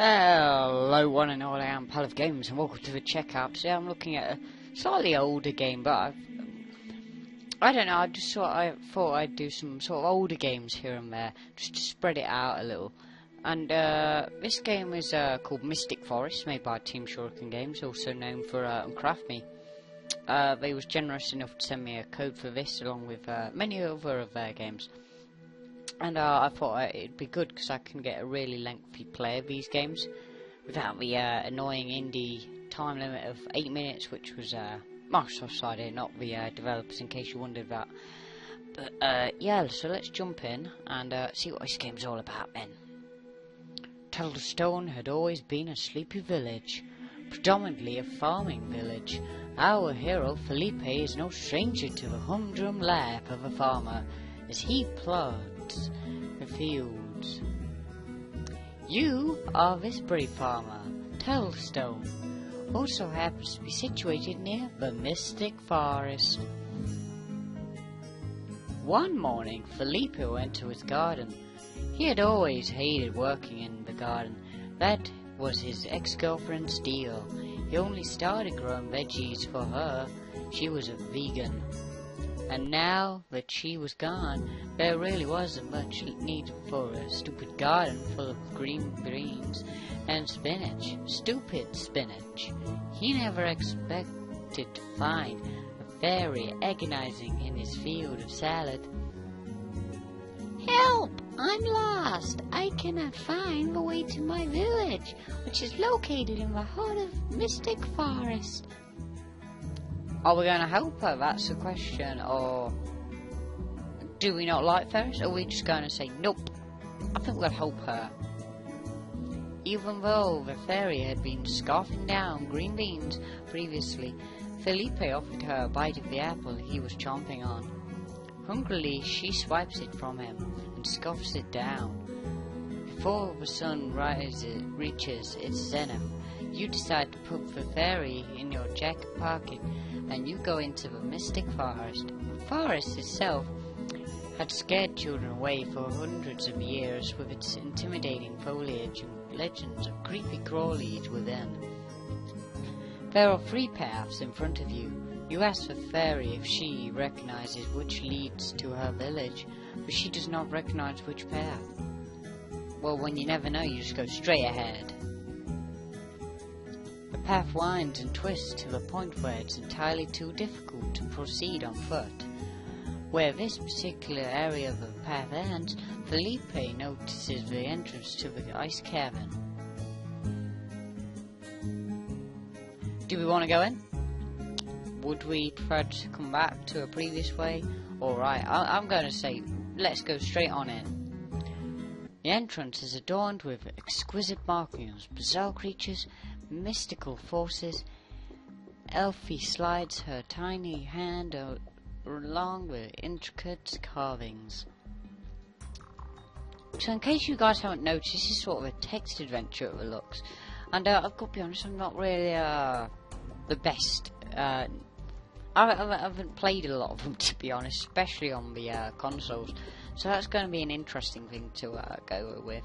Hello one and all, I am Pal of Games and welcome to the checkout. Today I'm looking at a slightly older game, but I don't know, I thought I'd do some sort of older games here and there, just to spread it out a little. And this game is called Mystic Forest, made by Team Shuriken Games, also known for Uncraft Me. They was generous enough to send me a code for this, along with many other of their games. And I thought it'd be good because I can get a really lengthy play of these games without the annoying indie time limit of 8 minutes, which was Microsoft's idea, not the developers, in case you wondered that. But yeah, so let's jump in and see what this game's all about then. Stone had always been a sleepy village, predominantly a farming village. Our hero Felipe is no stranger to the humdrum life of a farmer as he plods the fields. You are this brave farmer, Stone, also happens to be situated near the Mystic Forest. One morning, Felipe went to his garden. He had always hated working in the garden. That was his ex-girlfriend's deal. He only started growing veggies for her. She was a vegan. And now that she was gone, there really wasn't much need for a stupid garden full of green beans and spinach. Stupid spinach. He never expected to find a fairy agonizing in his field of salad. Help! I'm lost. I cannot find the way to my village, which is located in the heart of Mystic Forest. Are we going to help her? That's the question. Or do we not like fairies? Or are we just going to say, nope, I think we'll help her? Even though the fairy had been scarfing down green beans previously, Felipe offered her a bite of the apple he was chomping on. Hungrily, she swipes it from him and scoffs it down. Before the sun reaches its zenith, you decide to put the fairy in your jacket pocket and you go into the Mystic Forest. The forest itself had scared children away for hundreds of years with its intimidating foliage and legends of creepy crawlies within. There are 3 paths in front of you. You ask the fairy if she recognizes which leads to her village, but she does not recognize which path. Well, when you never know, you just go straight ahead. The path winds and twists to the point where it's entirely too difficult to proceed on foot. Where this particular area of the path ends, Felipe notices the entrance to the ice cavern. Do we want to go in? Would we prefer to come back to a previous way? Alright, I'm going to say, let's go straight on in. The entrance is adorned with exquisite markings, bizarre creatures, mystical forces. Elfie slides her tiny hand along with intricate carvings. So in case you guys haven't noticed, this is sort of a text adventure at the looks. And I've got to be honest, I'm not really the best. I haven't played a lot of them, to be honest, especially on the consoles. So that's going to be an interesting thing to go with.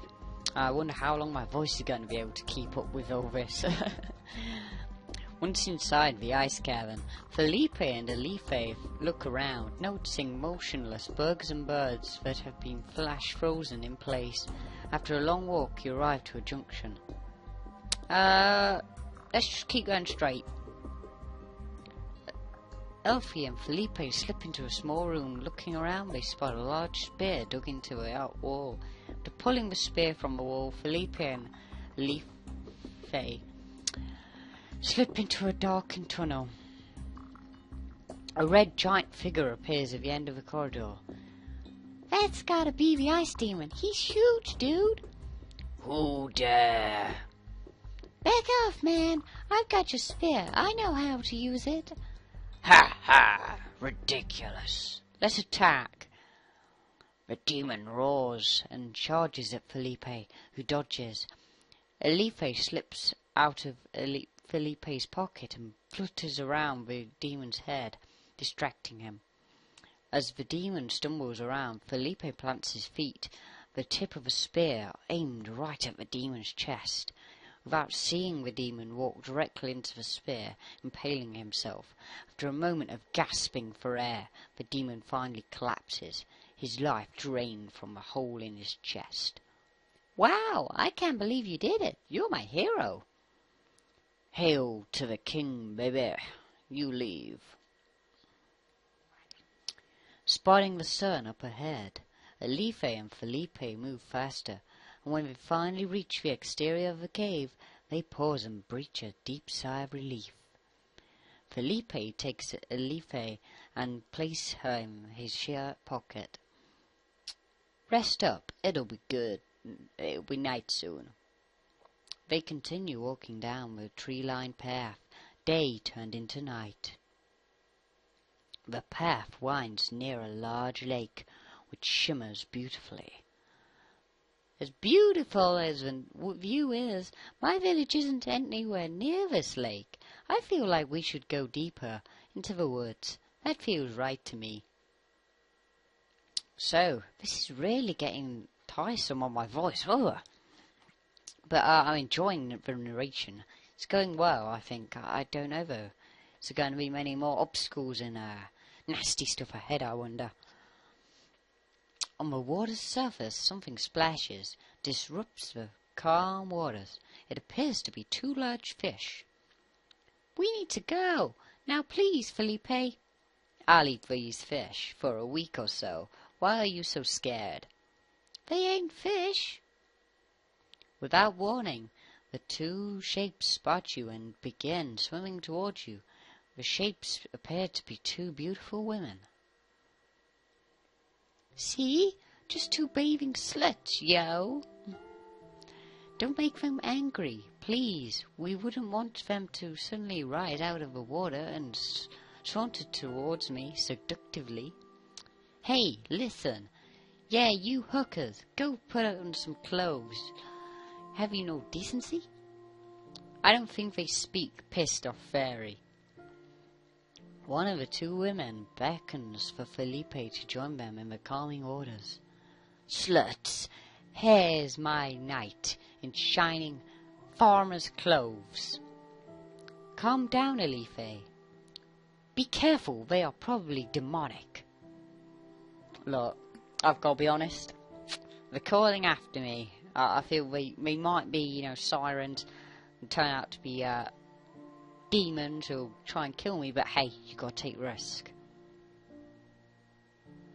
I wonder how long my voice is going to be able to keep up with all this. Once inside the ice cavern, Felipe and Alife look around, noticing motionless bugs and birds that have been flash frozen in place. After a long walk, you arrive to a junction. Let's just keep going straight. Elfie and Felipe slip into a small room. Looking around, they spot a large spear dug into the out wall. After pulling the spear from the wall, Felipe and Alife slip into a darkened tunnel. A red giant figure appears at the end of the corridor. That's gotta be the ice demon. He's huge, dude. Who dare? Back off, man. I've got your spear. I know how to use it. Ha ha! Ridiculous. Let's attack. The demon roars and charges at Felipe, who dodges. Alife slips out of Felipe's pocket and flutters around the demon's head, distracting him. As the demon stumbles around, Felipe plants his feet the tip of a spear aimed right at the demon's chest. Without seeing the demon walk directly into the spear, impaling himself. After a moment of gasping for air, the demon finally collapses, his life drained from the hole in his chest. "Wow, I can't believe you did it. You're my hero." "Hail to the king, baby. You leave." Spotting the sun up ahead, Alife and Felipe move faster, and when they finally reach the exterior of the cave, they pause and breathe a deep sigh of relief. Felipe takes Alife and places her in his shirt pocket. "Rest up, it'll be good. It'll be night soon." They continue walking down the tree-lined path. Day turned into night. The path winds near a large lake, which shimmers beautifully. As beautiful as the view is, my village isn't anywhere near this lake. I feel like we should go deeper into the woods. That feels right to me. So, this is really getting tiresome on my voice. But I'm enjoying the narration. It's going well, I think. I don't know, though. Is there going to be many more obstacles and nasty stuff ahead, I wonder? On the water's surface, something splashes, disrupts the calm waters. It appears to be 2 large fish. "We need to go. Now please, Felipe." "I'll eat these fish for a week or so. Why are you so scared?" "They ain't fish." Without warning, the 2 shapes spot you and begin swimming towards you. The shapes appear to be 2 beautiful women. "See? Just 2 bathing sluts, yo." "Don't make them angry, please. We wouldn't want them to suddenly rise out of the water and saunter towards me seductively." "Hey, listen. Yeah, you hookers, go put on some clothes. Have you no decency?" I don't think they speak pissed off fairy. One of the 2 women beckons for Felipe to join them in the calming waters. "Sluts, here's my knight in shining farmer's clothes." "Calm down, Alife. Be careful, they are probably demonic." Look, I've got to be honest. They're calling after me. I feel they might be, sirens and turn out to be demons who'll try and kill me, but hey, you gotta take risk.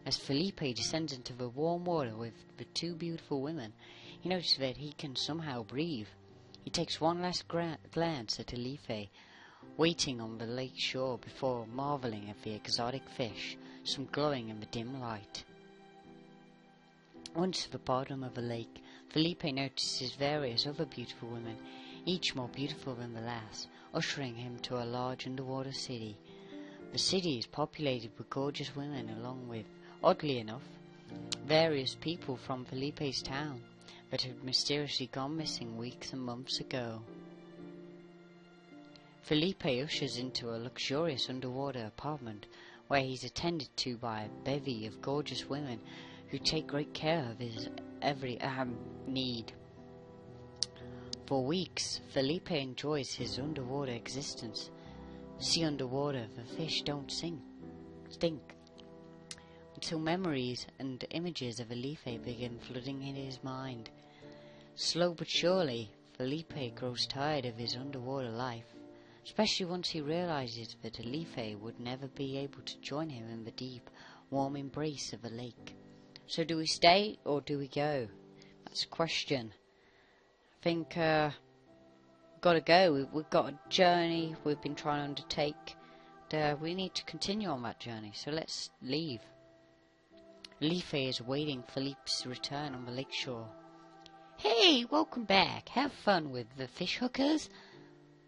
As Felipe descends into the warm water with the 2 beautiful women, he notices that he can somehow breathe. He takes one last glance at Alife, waiting on the lake shore before marveling at the exotic fish, some glowing in the dim light. Once at the bottom of the lake, Felipe notices various other beautiful women, each more beautiful than the last, ushering him to a large underwater city. The city is populated with gorgeous women, along with, oddly enough, various people from Felipe's town that had mysteriously gone missing weeks and months ago. Felipe ushers into a luxurious underwater apartment where he's attended to by a bevy of gorgeous women who take great care of his every need. For weeks, Felipe enjoys his underwater existence. See, underwater, the fish don't stink. Until memories and images of Alife begin flooding in his mind. Slow but surely, Felipe grows tired of his underwater life, especially once he realizes that Alife would never be able to join him in the deep, warm embrace of the lake. So do we stay or do we go? That's a question. I think gotta go. We've got a journey we've been trying to undertake. We need to continue on that journey, so let's leave. Alife is awaiting Felipe's return on the lakeshore. "Hey, welcome back. Have fun with the fish hookers.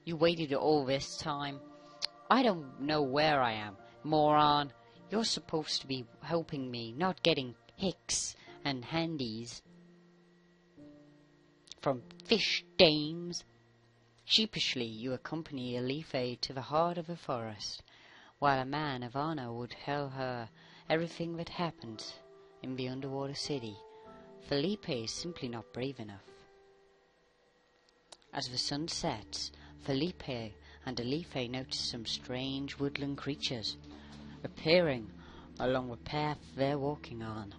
You waited all this time. I don't know where I am, moron. You're supposed to be helping me, not getting hicks and handies from fish dames." Sheepishly, you accompany Alife to the heart of the forest, while a man of honor would tell her everything that happened in the underwater city. Felipe is simply not brave enough. As the sun sets, Felipe and Alife notice some strange woodland creatures appearing along the path they're walking on.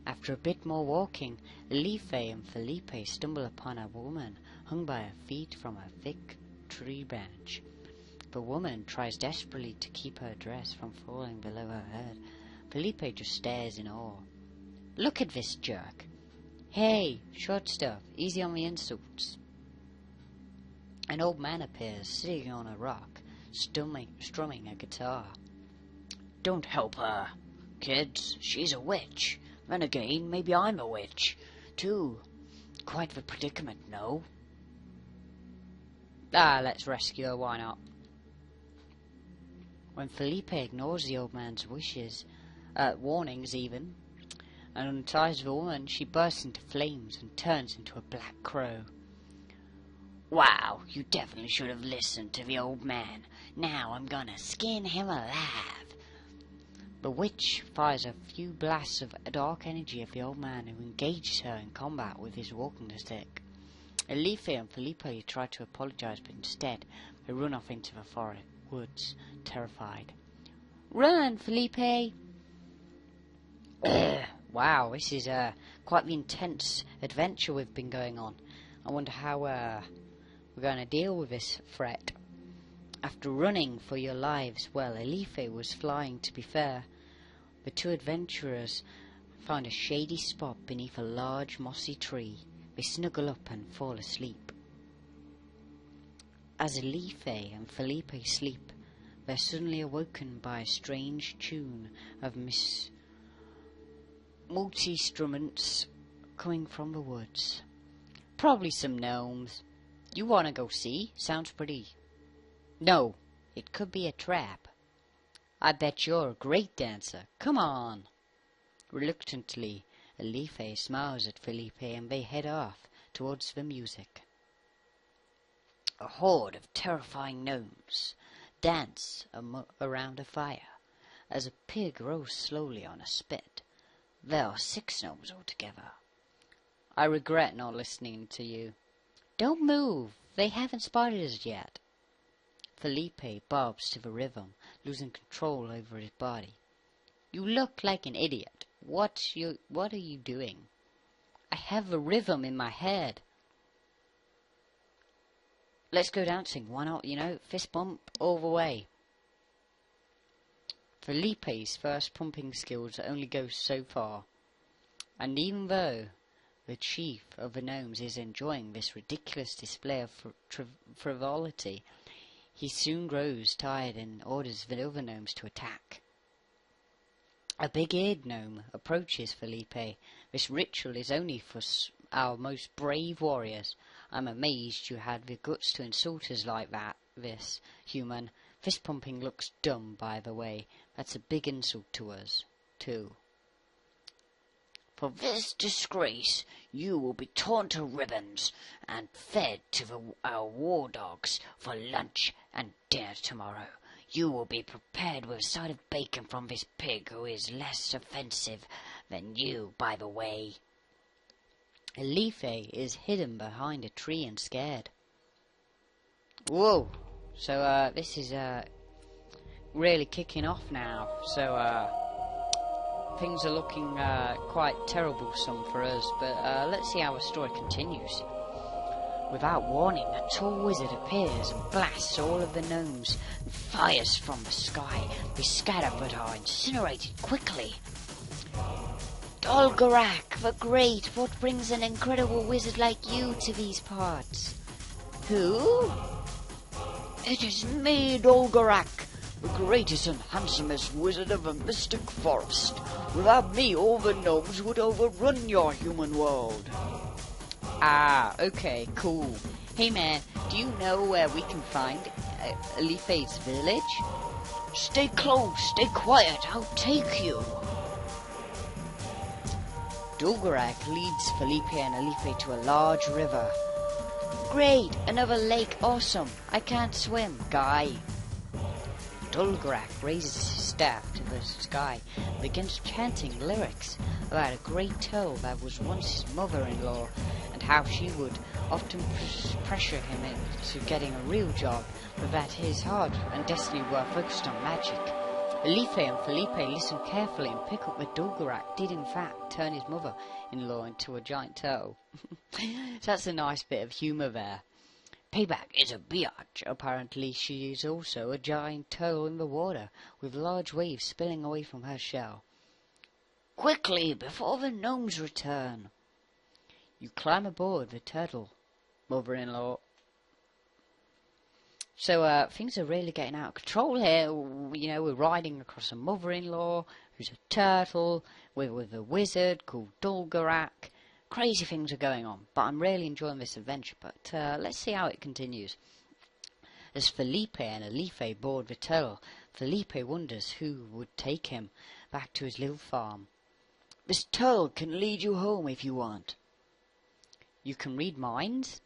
After a bit more walking, Alife and Felipe stumble upon a woman hung by her feet from a thick tree branch. The woman tries desperately to keep her dress from falling below her head. Felipe just stares in awe. Look at this jerk. Hey, short stuff, easy on the insults. An old man appears, sitting on a rock, strumming a guitar. Don't help her, kids. She's a witch. Then again, maybe I'm a witch, too. Quite the predicament, no? Let's rescue her, why not? When Felipe ignores the old man's wishes, warnings even, and unties the woman, she bursts into flames and turns into a black crow. Wow, you definitely should have listened to the old man. Now I'm gonna skin him alive. The witch fires a few blasts of dark energy at the old man, who engages her in combat with his walking stick. Alife and Felipe try to apologize, but instead they run off into the forest woods, terrified. Run, Felipe! Wow, this is quite the intense adventure we've been going on. I wonder how we're going to deal with this threat. After running for your lives, well, Alife was flying, to be fair. The two adventurers found a shady spot beneath a large mossy tree. They snuggle up and fall asleep. As Alife and Felipe sleep, they're suddenly awoken by a strange tune of multi-instruments coming from the woods. Probably some gnomes. You want to go see? Sounds pretty. No, it could be a trap. I bet you're a great dancer. Come on. Reluctantly, Alife smiles at Felipe and they head off towards the music. A horde of terrifying gnomes dance around a fire as a pig rows slowly on a spit. There are 6 gnomes altogether. I regret not listening to you. Don't move. They haven't spotted us yet. Felipe bobs to the rhythm, losing control over his body. You look like an idiot. What are you doing? I have the rhythm in my head. Let's go dancing. Why not, fist bump all the way. Felipe's first pumping skills only go so far. And even though the chief of the gnomes is enjoying this ridiculous display of frivolity, he soon grows tired and orders the other gnomes to attack. A big-eared gnome approaches Felipe. This ritual is only for our most brave warriors. I'm amazed you had the guts to insult us like that, this human. Fist pumping looks dumb, by the way. That's a big insult to us, too. For this disgrace, you will be torn to ribbons and fed to our war dogs for lunch and dinner tomorrow. You will be prepared with a side of bacon from this pig, who is less offensive than you, by the way. Alife is hidden behind a tree and scared. Whoa! So this is really kicking off now. So things are looking quite terrible-some for us, but let's see how the story continues. Without warning, a tall wizard appears and blasts all of the gnomes and fires from the sky. They scatter but are incinerated quickly. Dolgorak the Great, what brings an incredible wizard like you to these parts? Who? It is me, Dolgorak, the greatest and handsomest wizard of the mystic forest. Without me, all the gnomes would overrun your human world. Ah, okay, cool. Hey man, do you know where we can find Alife's village? Stay close, stay quiet, I'll take you. Dolgorak leads Felipe and Alife to a large river. Great, another lake, awesome. I can't swim, guy. Dulgarak raises his staff to the sky and begins chanting lyrics about a great turtle that was once his mother-in-law, and how she would often pressure him into getting a real job, but that his heart and destiny were focused on magic. Alife and Felipe listen carefully and pick up that Dulgarak did in fact turn his mother-in-law into a giant turtle. So that's a nice bit of humour there. Payback is a biatch. Apparently she is also a giant turtle in the water, with large waves spilling away from her shell. Quickly, before the gnomes return. You climb aboard the turtle, mother-in-law. So things are really getting out of control here. You know, we're riding across a mother-in-law who's a turtle, with a wizard called Dulgarak. Crazy things are going on, but I'm really enjoying this adventure. But let's see how it continues. As Felipe and Alife board the turtle, Felipe wonders who would take him back to his little farm. This turtle can lead you home if you want. You can read minds?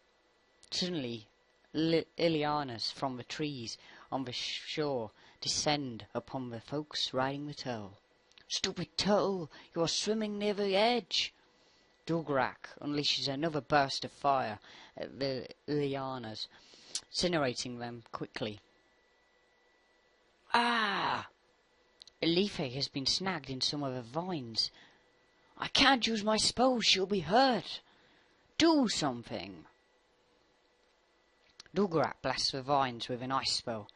Suddenly, Ilianas from the trees on the shore descend upon the folks riding the turtle. Stupid turtle, you are swimming near the edge. Dulgarak unleashes another burst of fire at the Ilianas, incinerating them quickly. Ah! Alife has been snagged in some of the vines. I can't use my spell, she'll be hurt. Do something. Dulgarak blasts the vines with an ice spell,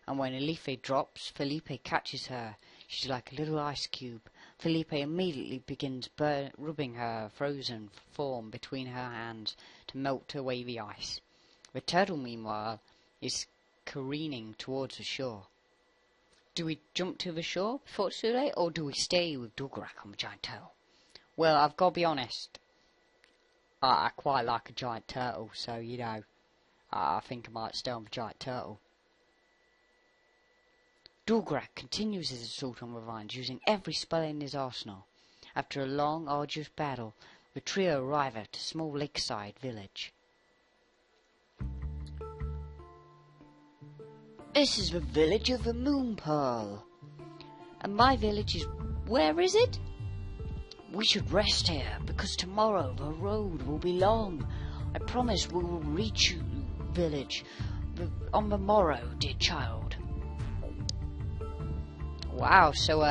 and when Alife drops, Felipe catches her. She's like a little ice cube. Felipe immediately begins rubbing her frozen form between her hands to melt away the ice. The turtle, meanwhile, is careening towards the shore. Do we jump to the shore before it's too late, or do we stay with Dulgarak on the giant turtle? Well, I've got to be honest. I quite like a giant turtle, so, you know, I think I might stay on the giant turtle. Dulgarak continues his assault on the vines, using every spell in his arsenal. After a long, arduous battle, the trio arrive at a small lakeside village. This is the village of the Moon Pearl. And my village is... where is it? We should rest here, because tomorrow the road will be long. I promise we will reach you, village, on the morrow, dear child. Wow, so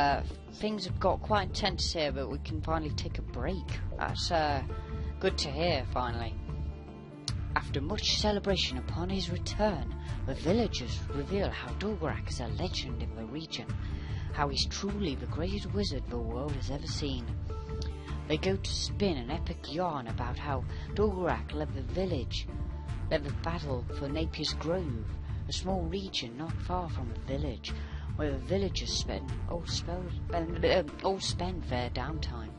things have got quite intense here, but we can finally take a break. That's good to hear, finally. After much celebration upon his return, the villagers reveal how Dulgarak is a legend in the region, how he's truly the greatest wizard the world has ever seen. They go to spin an epic yarn about how Dulgarak led the battle for Napier's Grove, a small region not far from the village, where the villagers spend their downtime.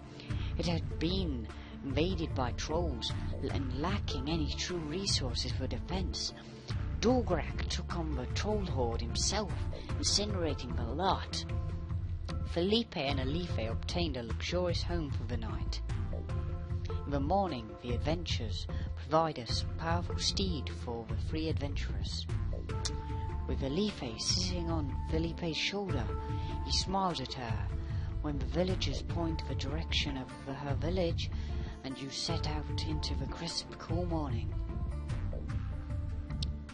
It had been invaded by trolls and lacking any true resources for defense. Dulgarak took on the troll horde himself, incinerating the lot. Felipe and Alife obtained a luxurious home for the night. In the morning, the adventurers provide a powerful steed for the three adventurers. With Alife sitting on Felipe's shoulder, he smiles at her when the villagers point the direction of her village, and you set out into the crisp, cool morning.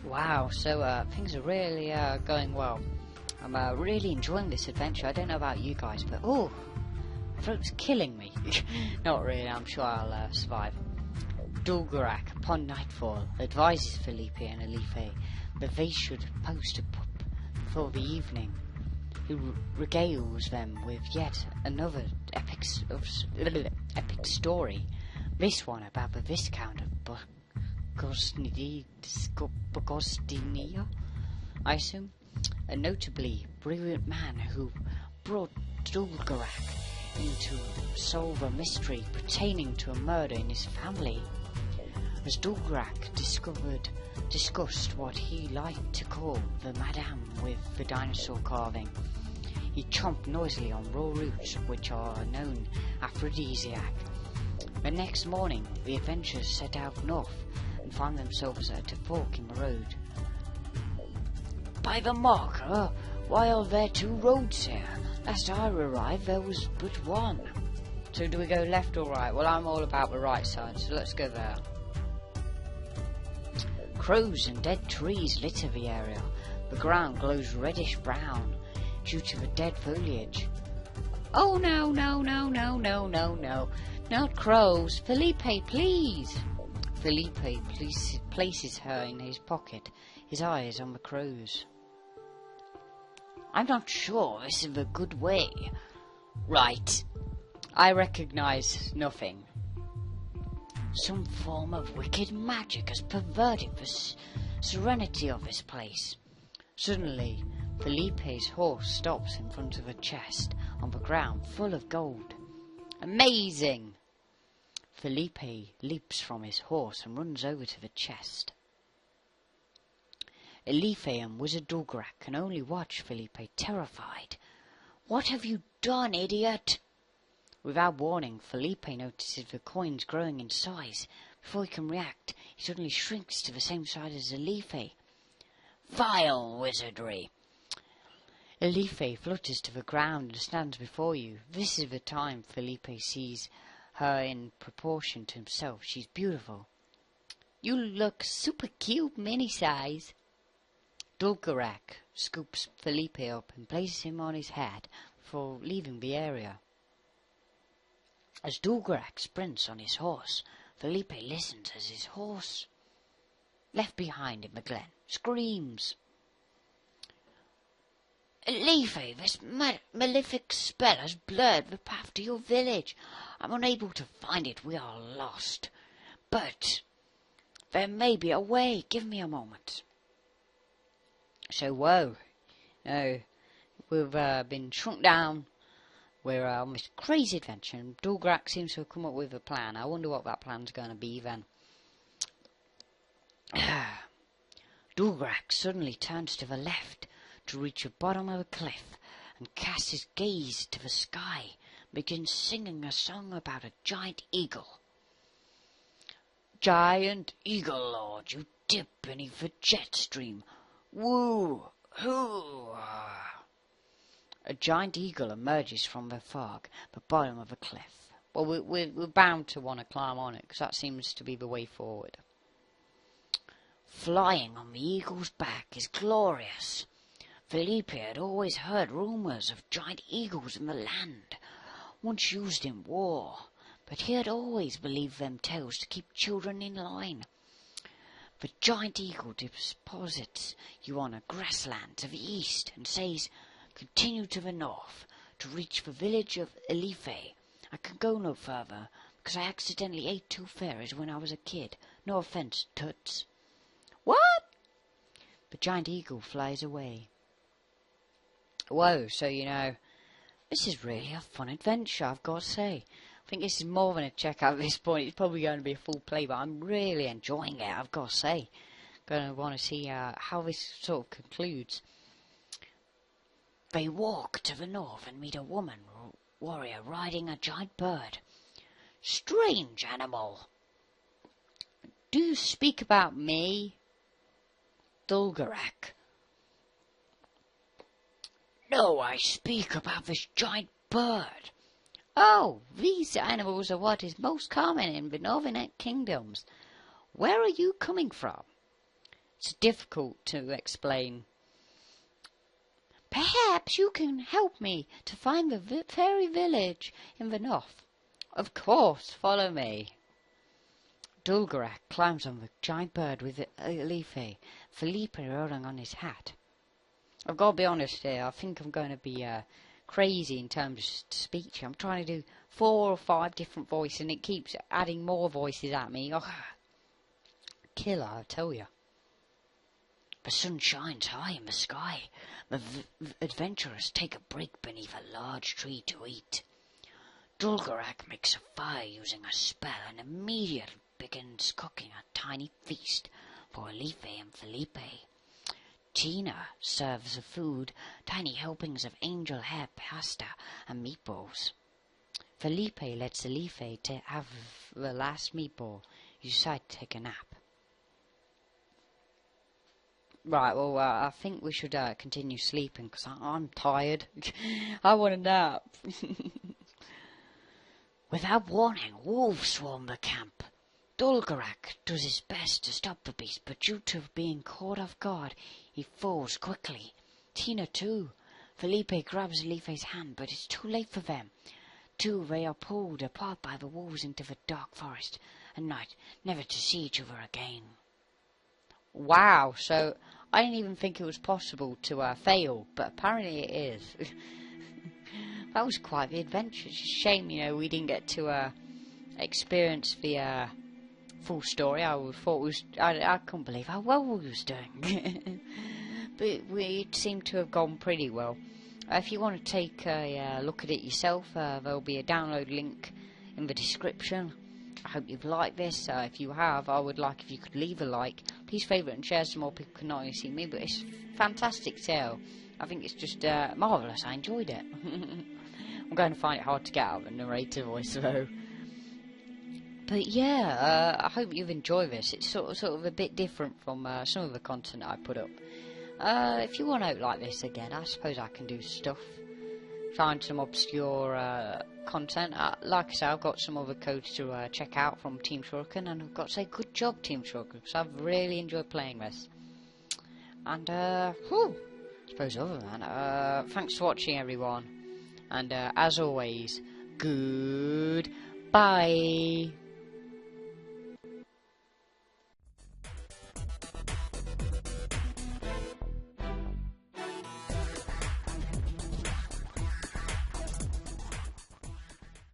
Wow, so things are really going well. I'm really enjoying this adventure. I don't know about you guys, but oh, my throat's killing me. Not really, I'm sure I'll survive. Dulgarak, upon nightfall, advises Felipe and Alife that they should post a pup for the evening. He regales them with yet another epic story. This one about the Viscount of Bogosdinia, I assume, a notably brilliant man who brought Dulgarak in to solve a mystery pertaining to a murder in his family. As Dulgarak discussed what he liked to call the Madame with the dinosaur carving, he chomped noisily on raw roots, which are known aphrodisiac. The next morning, the adventurers set out north and found themselves at a fork in the road. By the marker, Why are there two roads here? Last I arrived there was but one. So do we go left or right? Well, I'm all about the right side, so let's go there. Crows and dead trees litter the area. The ground glows reddish brown due to the dead foliage. Oh no, no, no, no, no, no, no. Not crows. Felipe, please. Felipe places her in his pocket, his eyes on the crows. I'm not sure this is a good way. Right. I recognize nothing. Some form of wicked magic has perverted the serenity of this place. Suddenly, Felipe's horse stops in front of a chest on the ground full of gold. Amazing! Felipe leaps from his horse and runs over to the chest. Elife and Wizard Dulgarak can only watch Felipe terrified. What have you done, idiot? Without warning, Felipe notices the coins growing in size. Before he can react, he suddenly shrinks to the same size as Elife. Vile wizardry! Elife flutters to the ground and stands before you. This is the time Felipe sees her in proportion to himself. She's beautiful. You look super cute, mini-size. Dulgarak scoops Felipe up and places him on his head before leaving the area. As Dulgarak sprints on his horse, Felipe listens as his horse, left behind in the glen, screams. Elife, this malefic spell has blurred the path to your village. I'm unable to find it. We are lost. But there may be a way. Give me a moment. So, whoa. No, we've been shrunk down. We're on this crazy adventure, and Dulgarak seems to have come up with a plan. I wonder what that plan's going to be then. Dulgarak suddenly turns to the left to reach the bottom of a cliff and casts his gaze to the sky, begins singing a song about a giant eagle. Giant eagle lord, you dip beneath the jet stream. Woo! Hoo! A giant eagle emerges from the fog, the bottom of the cliff. Well, we're bound to want to climb on it, because that seems to be the way forward. Flying on the eagle's back is glorious. Felipe had always heard rumours of giant eagles in the land, once used in war, but he had always believed them tales to keep children in line. The giant eagle deposits you on a grassland to the east and says, continue to the north to reach the village of Elife. I can go no further because I accidentally ate 2 fairies when I was a kid. No offence, Toots. What? The giant eagle flies away. Whoa, so this is really a fun adventure, I've got to say. I think this is more than a check at this point. It's probably going to be a full play, but I'm really enjoying it, I've got to say. Going to want to see how this sort of concludes. They walk to the north and meet a woman warrior riding a giant bird. Strange animal. Do you speak about me? Dulgarak. No, I speak about this giant bird. Oh, these animals are what is most common in the northern kingdoms. Where are you coming from? It's difficult to explain. Perhaps you can help me to find the fairy village in the north. Of course, follow me. Dulgarak climbs on the giant bird with Elife, Felipe rolling on his hat. I've got to be honest here, I think I'm going to be crazy in terms of speech. I'm trying to do 4 or 5 different voices and it keeps adding more voices at me. Oh, killer, I tell you. The sun shines high in the sky. The adventurers take a break beneath a large tree to eat. Dulgarak makes a fire using a spell and immediately begins cooking a tiny feast for Elife and Felipe. Tina serves the food, tiny helpings of angel hair pasta and meatballs. Felipe lets Elife have the last meatball. You decide to take a nap. Right, well, I think we should continue sleeping, because I'm tired. I want a nap. Without warning, wolves swarm the camp. Dulgarak does his best to stop the beast, but due to being caught off guard, he falls quickly. Tina too. Felipe grabs Alife's hand, but it's too late for them. They are pulled apart by the wolves into the dark forest at night, never to see each other again. Wow, so I didn't even think it was possible to fail, but apparently it is. That was quite the adventure. It's a shame, we didn't get to experience the full story. I couldn't believe how well we was doing. But it seemed to have gone pretty well. If you want to take a look at it yourself, there'll be a download link in the description. I hope you've liked this. If you have, I would like if you could leave a like. Please favourite and share so more people can not only see me, but it's a fantastic tale. I think it's just marvellous. I enjoyed it. I'm going to find it hard to get out of a narrator voice though. But yeah, I hope you've enjoyed this. It's sort of a bit different from some of the content I put up. If you want out like this again, I suppose I can do stuff. Find some obscure content. Like I say, I've got some other codes to check out from Team Shuriken, and I've got to say, good job, Team Shuriken, because I've really enjoyed playing this. And, I suppose other than that, thanks for watching, everyone. And, as always, goodbye.